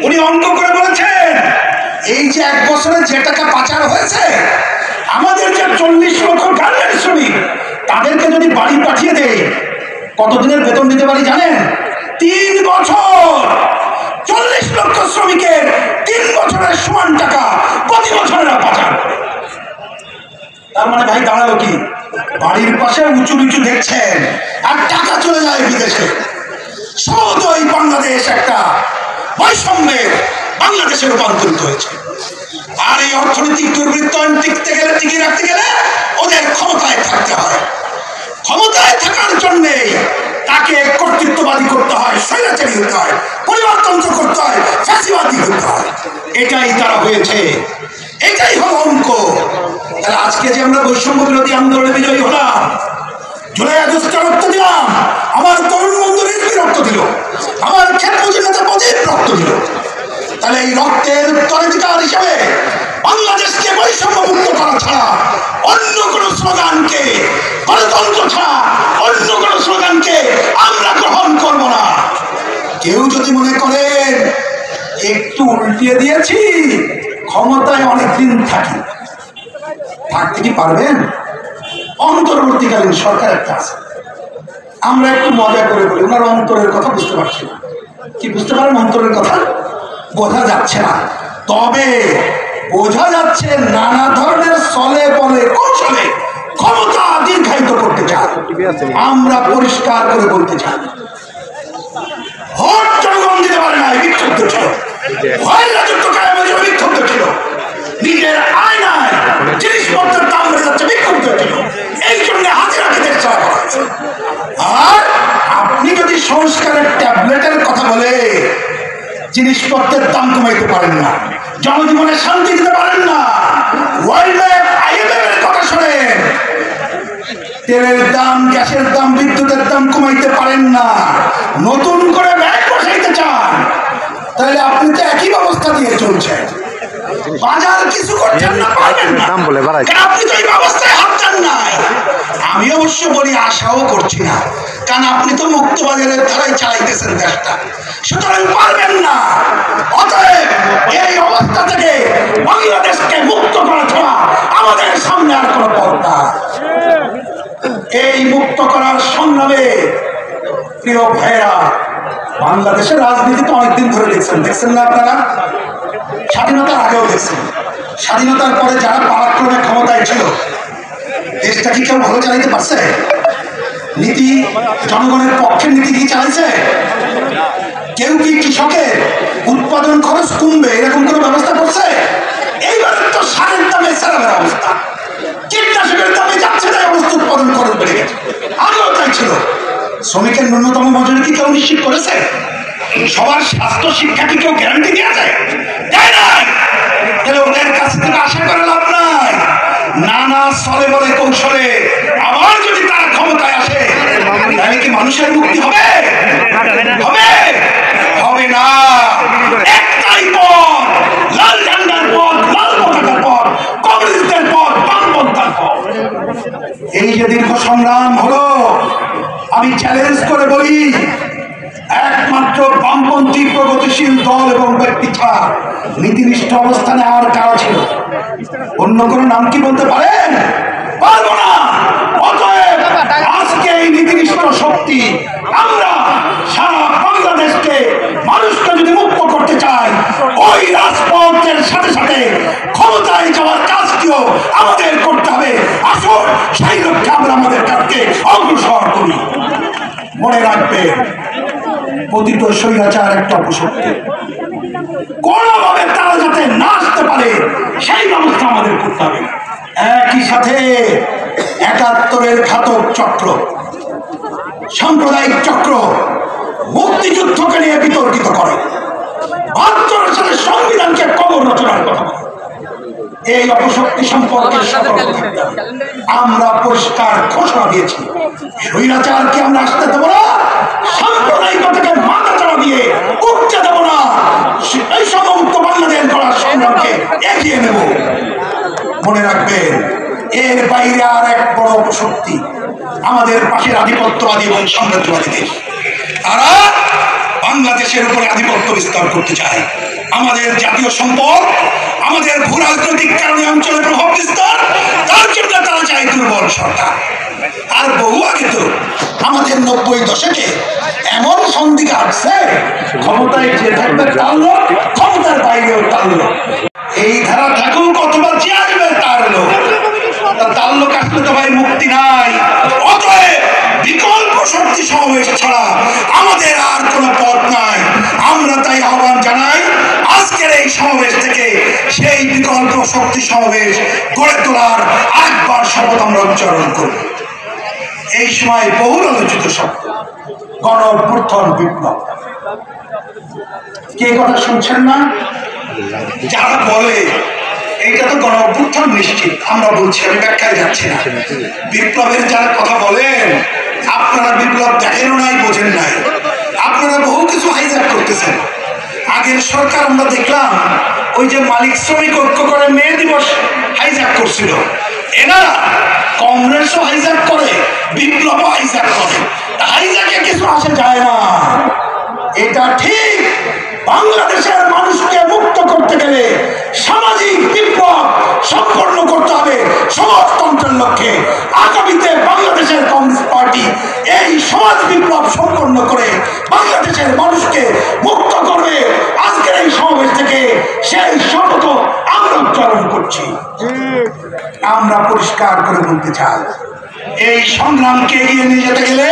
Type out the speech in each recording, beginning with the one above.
উনি অঙ্ক করে বলেছেন এই যে 1 বছরে যে টাকা পাচার হয়েছে, আমাদের যে 40 লক্ষ গার্মেন্টস শ্রমিক তাদেরকে যদি বাড়ি পাঠিয়ে দেয় কতদিনের বেতন দিতে পারি জানেন? 3 বছর। 40 লক্ষ শ্রমিকের 3 বছরের সমান টাকা প্রতি বছরের পাচার। তার মানে ভাই দাঁড়ালো কি, বাড়ির পাশে উঁচু নিচু দেখছেন আর টাকা চলে যায় বিদেশে। সব এই বাংলাদেশ একটা বৈষম্যের বাংলাদেশে রূপান্তরিত হয়েছে। আর এই অর্থনৈতিক দুর্বৃত্তায়ন টিকিয়ে রাখতে গেলে ওদের ক্ষমতায় থাকতে হয়। ক্ষমতায় থাকার জন্যে তাকে কর্তৃত্ববাদী করতে হয়, স্বৈরাচারী হতে হয়, পরিবারতন্ত্র করতে হয়, ফ্যাসিবাদী হতে হয়। এটাই তারা হয়েছে, এটাই হলো অঙ্ক। তাহলে আজকে যে আমরা বৈষম্য বিরোধী আন্দোলনে বিজয়ী হলাম, জুলাই আগস্টে রক্ত দিলাম, আমার তরুণ বন্ধু রিজভী রক্ত দিল, আমার ক্ষেত্রমন্ত্রী নেতা প্রদীপ রক্ত দিল। তাহলে এই রক্তের উত্তরাধিকার হিসেবে বাংলাদেশকে বৈষম্য মুক্ত করা ছাড়া অন্য কোন স্লোগানকে, গণতন্ত্র ছাড়া অন্য কোন স্লোগানকে আমরা গ্রহণ করব না। কেউ যদি মনে করেন একটু উল্টিয়ে দিয়েছি ক্ষমতায় অনেকদিন থাকতে কি পারবেন? অন্তর্বর্তীকালীন সরকার একটা আছে, আমরা একটু মজা করে বলি ওনার অন্তরের কথা বুঝতে পারছি না। কি বুঝতে পারেন অন্তরের কথা? বোঝা যাচ্ছে না। তবে বোঝা যাচ্ছে নানা ধরনের চলে বলে কৌশলে ক্ষমতা দীর্ঘায়িত করতে চায়। আমরা পরিষ্কার করে বলতে চাই, ভোট জনগণ দিতে পারে না, বিক্ষুব্ধ ছিল, ভয়ের রাজত্ব কায়েমের জন্য বিক্ষুব্ধ ছিল, নিজের আয়নায় জিনিসপত্রের দাম বেড়ে যাচ্ছে বিক্ষুব্ধ ছিল, এই জন্য হাজিরা দিতে চাওয়া হয়েছে। আর আপনি যদি সংস্কারের ট্যাবলেটের কথা বলে জিনিসপত্রের দাম কমাইতে পারেন না, জনজীবনে শান্তি দিতে পারেন না, ওয়ার্ল্ড ব্যাংক IMF-এর কথা শোনেন, তেলের দাম, গ্যাসের দাম, বিদ্যুতের দাম কমাইতে পারেন না, নতুন করে ব্যাংক বসাইতে চান, তাহলে আপনি তো একই ব্যবস্থা দিয়ে চলছেন, বাজার কিছু করছেন না, পারবেন না, আপনি তো এই ব্যবস্থায় হাত চান নাই। আমি অবশ্য বলি আশাও করছি না, কারণ আপনি তো মুক্ত বাজারের ধারাই চালাইতেছেন দেশটা, সুতরাং পারবেন না। অতএব এই অবস্থা থেকে বাংলাদেশকে মুক্ত করা ছাড়া আমাদের সামনে আর কোনো পথ নাই। এই মুক্ত করার সংগ্রামে প্রিয় ভাইয়েরা, বাংলাদেশের রাজনীতি তো অনেকদিন ধরে দেখছেন না আপনারা? স্বাধীনতার আগেও দেখছেন, স্বাধীনতার পরে যারা পারাক্রমে ক্ষমতায় ছিল দেশটা কি কেউ ভালো চালাইতে পারছে? নীতি জনগণের পক্ষের নীতি কি চালাইছে? কেউ কি কৃষকের উৎপাদন খরচ কমবে এরকম কোনো ব্যবস্থা করছে? এইবার তো সারের দামে সেরাবের অবস্থা, কীটনাশকের দামে যাচ্ছে তাই অবস্থা, উৎপাদন খরচ বেড়ে গেছে, আগেও তাই ছিল। শ্রমিকের ন্যূনতম মজুরি কি কেউ নিশ্চিত করেছে? সবার স্বাস্থ্য শিক্ষা কি কেউ গ্যারান্টি দিয়েছে? তাই নাই। তাহলে ওদের কাছ থেকে আশা করে লাভ নাই। নানা চলে বলে কৌশলে আবার যদি তারা ক্ষমতায় আসে তাহলে কি মানুষের মুক্তি হবে? হবে না। একটাই পথ, লাল ঝান্ডার পথ, লাল পতাকার পথ, কংগ্রেসের পথ, বামপন্থার পথ। এই যে দীর্ঘ সংগ্রাম হলো, আমি চ্যালেঞ্জ করে বলি একমাত্র বামপন্থী প্রগতিশীল দল এবং ব্যক্তি ছাড়া নীতিনিষ্ঠ অবস্থানে আর কারা ছিল? অন্য কোন নাম কি বলতে পারেন? পারবো না। অতএব আজকে এই নীতিনিষ্ঠ শক্তি আমরা সারা বাংলাদেশকে, মানুষকে যদি মুক্ত করতে চাই, ওই রাজপথের সাথে সাথে ক্ষমতায় যাওয়ার কাজটিও আমাদের করতে হবে। আসুন সেই লক্ষ্যে আমরা আমাদের কাজকে অগ্রসর করি। মনে রাখবে, পতিত স্বৈরাচার একটা অপশক্তি, কোনোভাবে তারা যাতে না আসতে পারে সেই ব্যবস্থা আমাদের করতে হবে। একই সাথে ৭১-এর ঘাতক চক্র, সাম্প্রদায়িক চক্র মুক্তিযুদ্ধকে নিয়ে বিতর্কিত করে, ৭২ সালের সংবিধানকে কবর রচনার কথা বলে। এই অপশক্তি সম্পর্কে সতর্ক থাকতে হবে। আমরা পরিষ্কার ঘোষণা দিয়েছি, স্বৈরাচারকে আমরা আসতে দেবো না, সাম্প্রদায়িকতাকে মাথা চাড়া দিয়ে উঠতে দেবো না। এই সমস্ত বাংলাদেশ গড়ার সংগ্রামকে এগিয়ে নেব। মনে রাখবেন, এর বাইরে আর এক বড় অপশক্তি আমাদের পাশের আধিপত্যবাদী এবং সাম্রাজ্যবাদী দেশ। তারা বাংলাদেশের উপরে আধিপত্য বিস্তার করতে চায়। আমাদের জাতীয় সম্পদ, আমাদের ভূ রাজনৈতিক কারণে অঞ্চলে প্রভাব বিস্তার, তার জন্য তারা চায় দুর্বল সরকার। আর বহু আগে তো আমাদের 90 দশকে এমন সন্ধি কাটছে, ক্ষমতায় যে থাকবে টানলো, ক্ষমতার বাইরেও টানলো। এই ধারা থাকুক অথবা যে আসবে টানলো, টানলো কাটলে তো ভাই মুক্তি নাই। অতএব বিকল্প শক্তি সমাবেশ ছাড়া আমাদের আর কোনো পথ নাই। আমরা তাই আহ্বান জানাই, আজকের এই সমাবেশ থেকে সেই বিকল্প শক্তি সমাবেশ গড়ে তোলার আরেকবার শপথ আমরা উচ্চারণ করব। এই সময় বহুল আলোচিত শব্দ গণ অভ্যুত্থান বিপ্লব। কে কথা শুনছেন না? যারা বলে এইটা তো গণ অভ্যুত্থান নিশ্চিত, আমরা বলছি, আমি ব্যাখ্যায় যাচ্ছি না। বিপ্লবের যারা কথা বলেন, আপনারা বিপ্লব দেখেনও নাই, বোঝেন নাই। আপনারা বহু কিছু হাইজ্যাক করতেছেন। আগের সরকার আমরা দেখলাম ওই যে মালিক শ্রমিক ঐক্য করে মে দিবস হাইজ্যাক করছিল। এনারা কংগ্রেসও হাইজ্যাক করে, বিপ্লবও হাইজ্যাক করে। হাইজ্যাকে কিছু আসে যায় না। এটা ঠিক। বাংলাদেশের মানুষকে মুক্ত করতে গেলে সামাজিক বিপ্লব সম্পন্ন করতে হবে সমাজতন্ত্রের লক্ষ্যে। আগামীতে বাংলাদেশের কংগ্রেস পার্টি এই সমাজ বিপ্লব সম্পন্ন করে বাংলাদেশের মানুষকে মুক্ত করবে। আজকের এই সমাবেশ থেকে সেই শপথ আমরা উচ্চারণ করছি। আমরা পরিষ্কার করে বলতে চাই, এই সংগ্রামকে এগিয়ে নিয়ে যেতে গেলে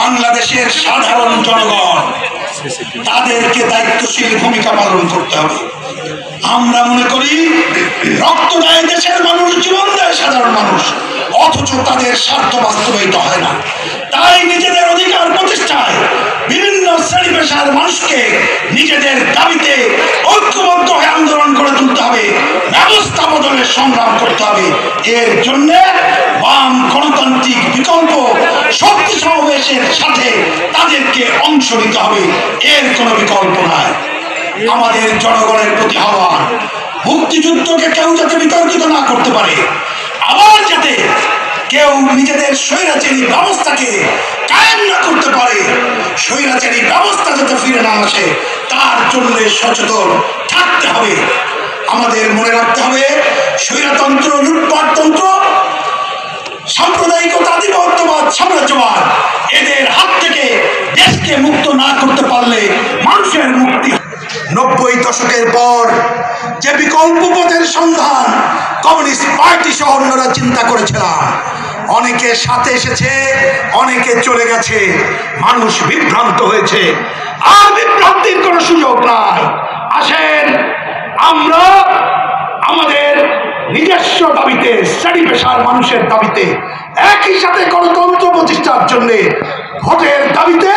বাংলাদেশের সাধারণ জনগণ তাদেরকে দায়িত্বশীল ভূমিকা পালন করতে হবে। আমরা মনে করি রক্ত দেয় দেশের মানুষ, জীবন দেয় সাধারণ মানুষ, অথচ তাদের স্বার্থ বাস্তবায়িত হয় না। তাই নিজেদের অধিকার প্রতিষ্ঠায় বিভিন্ন শ্রেণী পেশার মানুষকে নিজেদের দাবিতে ঐক্যবদ্ধ হয়ে আন্দোলন করে তুলতে হবে, ব্যবস্থা বদলের সংগ্রাম করতে হবে। এর জন্য বাম গণতান্ত্রিক বিকল্প শক্তি সমাবেশের সাথে তাদেরকে অংশ নিতে হবে, এর কোনো বিকল্প নাই। আমাদের জনগণের প্রতি আহ্বান, মুক্তিযুদ্ধকে কেউ যাতে বিতর্কিত না করতে পারে, আবার যাতে কেউ নিজেদের স্বৈরাচারী ব্যবস্থাকে কায়েম না করতে পারে, স্বৈরাচারী ব্যবস্থা যাতে ফিরে না আসে, তার জন্য সচেতন থাকতে হবে। আমাদের মনে রাখতে হবে, স্বৈরতন্ত্র, লুটপাটতন্ত্র, সাম্প্রদায়িকতা, আধিপত্যবাদ, সাম্রাজ্যবাদ, এদের হাত থেকে দেশকে মুক্ত না করতে পারলে মানুষের মুক্তি। 90 দশকের পর যে বিকল্প পথের সন্ধান কমিউনিস্ট পার্টি সহ অন্যরা চিন্তা করেছিলাম, অনেকে সাথে এসেছে, অনেকে চলে গেছে, মানুষ বিভ্রান্ত হয়েছে। আর বিভ্রান্তির কোনো সুযোগ নাই। আসেন আমরা আমাদের নিজস্ব দাবিতে, শ্রেণী পেশার মানুষের দাবিতে, একই সাথে গণতন্ত্র প্রতিষ্ঠার জন্য ভোটের দাবিতে,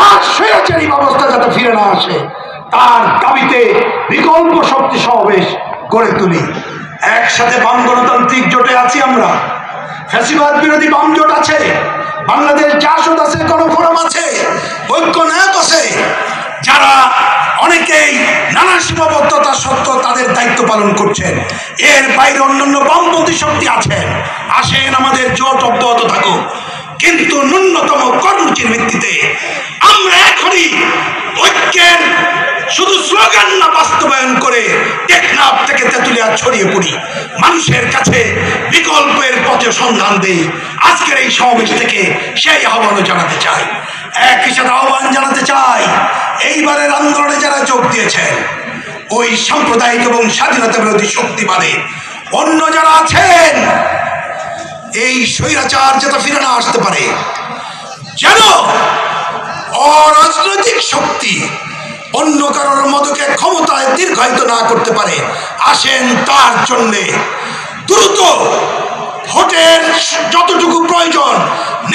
আর স্বৈরাচারী ব্যবস্থা যাতে ফিরে না আসে তার দাবিতে বিকল্প শক্তি সমাবেশ গড়ে তুলি। একসাথে বাম গণতান্ত্রিক জোটে আছি আমরা, ফ্যাসিবাদ বিরোধী বাম জোট আছে, বাংলাদেশ জাসদ আছে, গণফোরাম আছে, ঐক্যনায়ক আছে, যারা অনেকেই নানা সীমাবদ্ধতা সত্ত্বেও তাদের দায়িত্ব পালন করছেন। এর বাইরে অন্যান্য বামপন্থী শক্তি আছেন। আসেন আমাদের জোট অব্যাহত থাকুক, কিন্তু ন্যূনতম কর্মসূচির ভিত্তিতে আমরা এখনই ঐক্যের শুধু স্লোগান না বাস্তবায়ন করে টেকনাফ থেকে তেঁতুলিয়া ছড়িয়ে পড়ি, মানুষের কাছে বিকল্পের পথে সন্ধান দেই। আজকের এই সমাবেশ থেকে সেই আহ্বানও জানাতে চাই। একই সাথে আহ্বান জানাতে চাই, এইবারের আন্দোলনে যারা যোগ দিয়েছেন, ওই সাম্প্রদায়িক এবং স্বাধীনতা বিরোধী শক্তি বাদে অন্য যারা আছেন, এই স্বৈরাচার যাতে ফিরে না আসতে পারে, যেন অরাজনৈতিক শক্তি অন্য কারোর মতকে ক্ষমতায় দীর্ঘায়িত না করতে পারে, আসেন তার জন্যে দ্রুত ভোটের যতটুকু প্রয়োজন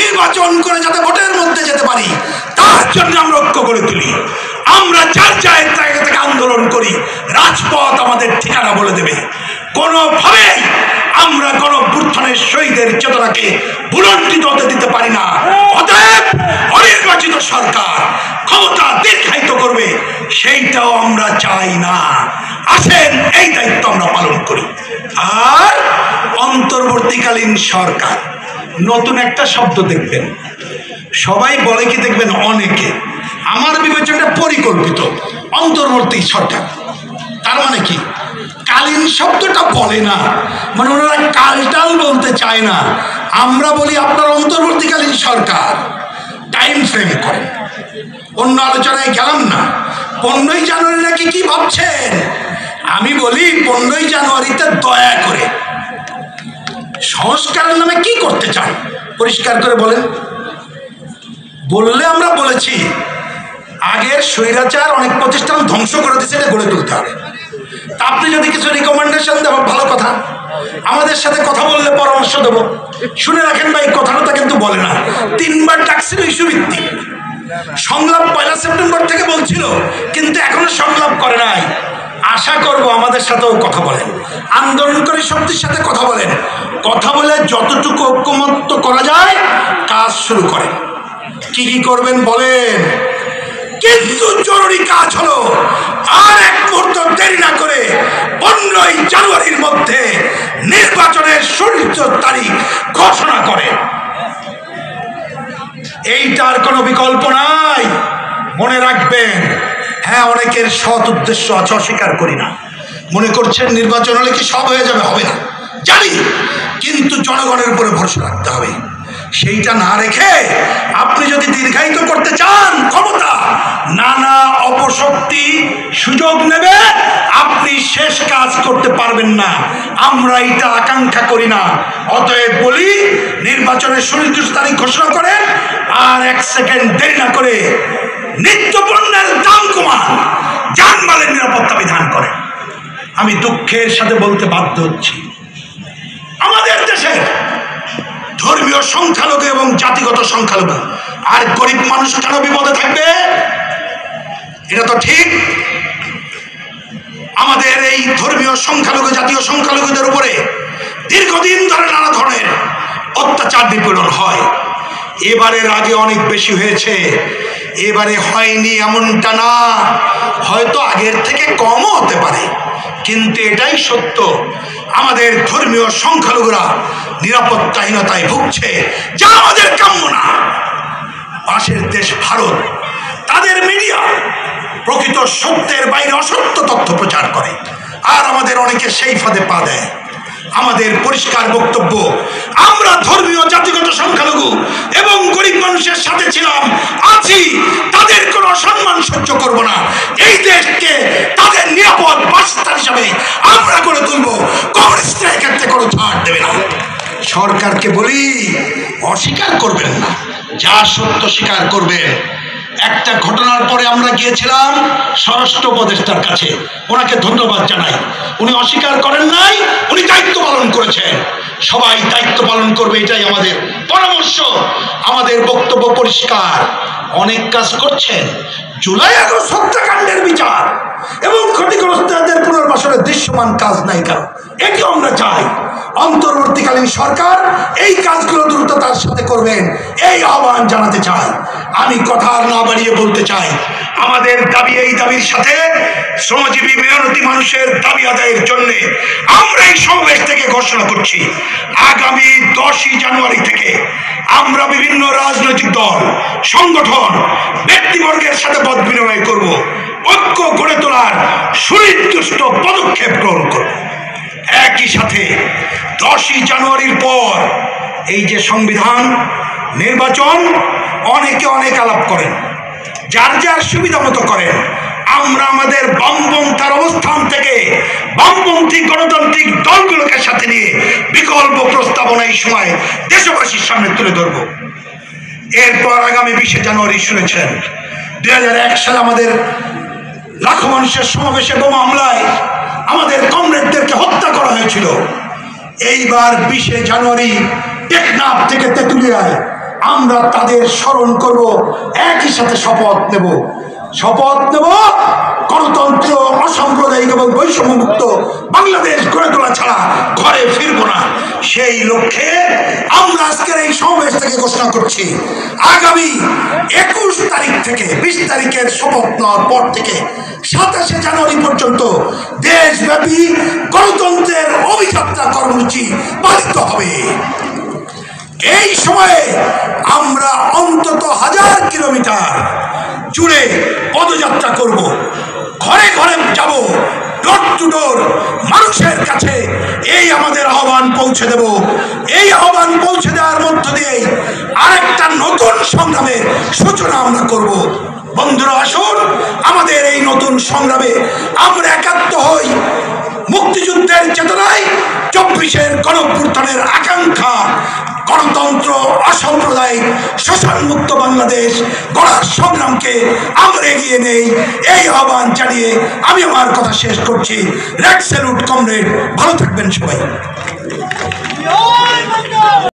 নির্বাচন করে যাতে ভোটের মধ্যে যেতে পারি, তার জন্য আমরা ঐক্য করে তুলি। আমরা যার জায়গা থেকে আন্দোলন করি, রাজপথ আমাদের ঠিকানা বলে দেবে। কোনোভাবেই আমরা গণঅভ্যুত্থানের শহীদের চেতনাকে ভুলণ্ঠিত হতে দিতে পারি না। অতএব অনির্বাচিত সরকার ক্ষমতা দীর্ঘায়িত করবে, সেইটাও আমরা চাই না। আসেন এই দায়িত্ব আমরা পালন করি। আর অন্তর্বর্তীকালীন সরকার, নতুন একটা শব্দ দেখবেন, সবাই বলে কি দেখবেন, অনেকে আমার বিবেচনাটা পরিকল্পিত অন্তর্বর্তী সরকার। তার মানে কি, কালীন শব্দটা বলে না, মানে ওনারা কালটাল বলতে চায় না। আমরা বলি আপনার অন্তর্বর্তীকালীন সরকার, টাইম ফ্রেম করে। অন্য আলোচনায় গেলাম না। 15ই জানুয়ারি নাকি কি ভাবছেন? আমি বলি 15ই জানুয়ারিতে দয়া করে সংস্কারের নামে কি করতে চান পরিষ্কার করে বলেন। বললে আমরা বলেছি আগের স্বৈরাচার অনেক প্রতিষ্ঠান ধ্বংস করে দিচ্ছে, এটা গড়ে তুলতে হবে। তা আপনি যদি কিছু রিকমেন্ডেশন দেন ভালো কথা, আমাদের সাথে কথা বললে পরামর্শ দেবো। শুনে রাখেন ভাই, কথাটা কিন্তু বলে না। 3 বার ডাকছিল ইস্যু ভিত্তিক সংলাপ, 1 সেপ্টেম্বর থেকে বলছিল, কিন্তু এখনো সংলাপ করে নাই। আশা করব আমাদের সাথেও কথা বলেন, আন্দোলনকারী শক্তির সাথে কথা বলেন, কথা বলে যতটুকু ঐক্যমত্য করা যায় কাজ শুরু করেন। কি কি করবেন বলেন। কিন্তু জরুরি কাজ হলো আর এক মুহূর্ত দেরি না করে 15ই জানুয়ারির মধ্যে নির্বাচনের সুনির্দিষ্ট তারিখ ঘোষণা করে। এইটার কোনো বিকল্প নাই, মনে রাখবেন। হ্যাঁ, অনেকের সৎ উদ্দেশ্য আছে, অস্বীকার করি না। মনে করছেন নির্বাচন হলে কি সব হয়ে যাবে? হবে না জানি, কিন্তু জনগণের উপরে ভরসা রাখতে হবে। সেইটা না রেখে আপনি যদি দীর্ঘায়িত করতে চান ক্ষমতা, নানা অপশক্তি সুযোগ নেবে, আপনি শেষ কাজ করতে পারবেন না। আমরা এটা আকাঙ্ক্ষা করি না। অতএব বলি, নির্বাচনের সুনির্দিষ্ট তারিখ ঘোষণা করেন, আর 1 সেকেন্ড দেরি না করে নিত্যপণ্যের দাম কমান, জানমালের নিরাপত্তা বিধান করেন। আমি দুঃখের সাথে বলতে বাধ্য হচ্ছি, আমাদের দেশে ধর্মীয় সংখ্যালঘু এবং জাতিগত সংখ্যালঘু আর গরিব মানুষ কেন বিপদে থাকবে? এটা তো ঠিক। আমাদের এই ধর্মীয় সংখ্যালঘু, জাতীয় সংখ্যালঘুদের উপরে দীর্ঘদিন ধরে নানা ধরনের অত্যাচার নিপীড়ন হয়। এবারের আগে অনেক বেশি হয়েছে, এবারে হয়নি এমনটা না, হয়তো আগের থেকে কমও হতে পারে, কিন্তু এটাই সত্য। আমাদের ধর্মীয় সংখ্যালঘুরা নিরাপত্তাহীনতায় ভুগছে, যা আমাদের কাম্য না। পাশের দেশ ভারত, তাদের মিডিয়া প্রকৃত সত্যের বাইরে অসত্য তথ্য প্রচার করে, আর আমাদের অনেকে সেই ফাঁদে পা দেয়। আমাদের পরিষ্কার বক্তব্য, আমরা ধর্মীয় জাতিগত সংখ্যালঘু এবং গরিব মানুষের সাথে ছিলাম, আছি, তাদের কোনো অসম্মান সহ্য করব না। এই দেশকে তাদের নিরাপদ বাসস্থান হিসাবে আমরা গড়ে তুলব। কমিউনিস্টরা এক্ষেত্রে কোনো ছাড় দেবে না। সরকারকে বলি, অস্বীকার করবেন না, যা সত্য স্বীকার করবেন। একটা ঘটনার পরে আমরা গিয়েছিলাম স্বরাষ্ট্র উপদেষ্টার কাছে, ওনাকে ধন্যবাদ জানাই। উনি অস্বীকার করেন নাই, উনি দায়িত্ব পালন করেছেন। সবাই দায়িত্ব পালন করবে, এটাই আমাদের পরামর্শ। আমাদের বক্তব্য পরিষ্কার, অনেক কাজ করছেন। জুলাই আগস্ট হত্যাকাণ্ডের বিচার এবং ক্ষতিগ্রস্তদের পুনর্বাসনের দৃশ্যমান কাজ নাই কারণ, এটি আমরা চাই। অন্তর্বর্তীকালীন সরকার এই কাজগুলো দ্রুততার সাথে করবেন, এই আহ্বান জানাতে চাই। আমি কথা আর না বাড়িয়ে বলতে চাই, আমাদের দাবি, এই দাবির সাথে শ্রমজীবী মেহনতি মানুষের দাবি আদায়ের জন্য আমরা এই সমাবেশ থেকে ঘোষণা করছি, আগামী 10ই জানুয়ারি থেকে আমরা বিভিন্ন রাজনৈতিক দল, সংগঠন, ব্যক্তিবর্গের সাথে মত বিনিময় করব, ঐক্য গড়ে তোলার সুনির্দিষ্ট পদক্ষেপ গ্রহণ করব। একই সাথে 10ই জানুয়ারির পর এই যে সংবিধান, নির্বাচন, অনেকে অনেক আলাপ করেন, যার যার সুবিধা মতো করেন। আমরা আমাদের বামপন্থার অবস্থান থেকে বামপন্থী গণতান্ত্রিক দলগুলোকে সাথে নিয়ে বিকল্প প্রস্তাবনা এই সময় দেশবাসীর সামনে তুলে ধরব। এরপর আগামী 20শে জানুয়ারি শুনেছেন 2001 সালে আমাদের লাখো মানুষের সমাবেশে বোমা হামলায় আমাদের কমরেডদেরকে হত্যা করা হয়েছিল। এইবার 20শে জানুয়ারি টেকনাফ থেকে তেঁতুলিয়ায় আমরা তাদের স্মরণ করব, একই সাথে শপথ নেব গণতন্ত্র, অসাম্প্রদায়িক এবং বৈষম্যমুক্ত বাংলাদেশ গড়ে তোলা ছাড়া ঘরে ফিরব না। সেই লক্ষ্যে আমরা আজকের এই সমাবেশ থেকে ঘোষণা করছি, আগামী 21 তারিখ থেকে 20 তারিখের শপথ নেওয়ার পর থেকে 27শে জানুয়ারি পর্যন্ত দেশব্যাপী গণতন্ত্রের অভিযাত্রা কর্মসূচি পালিত হবে। এই সময়ে আমরা অন্তত 1000 কিলোমিটার জুড়ে পদযাত্রা করব, ঘরে ঘরে যাব, ডোর টু ডোর মানুষের কাছে এই আমাদের আহ্বান পৌঁছে দেব। এই আহ্বান পৌঁছে দেওয়ার মধ্য দিয়ে আরেকটা নতুন সংগ্রামের সূচনা আমরা করব। বন্ধুরা, আসুন আমাদের এই নতুন সংগ্রামে আমরা একাত্ম হই। মুক্তিযুদ্ধের চেতনায় 24-এর গণঅভ্যুত্থানের আকাঙ্ক্ষা, গণতন্ত্র, অসাম্প্রদায়িক, শোষণমুক্ত বাংলাদেশ গড়ার সংগ্রামকে আমরা এগিয়ে নেই। এই আহ্বান জানিয়ে আমি আমার কথা শেষ করছি। রেড স্যালুট কমরেড, ভালো থাকবেন সবাই।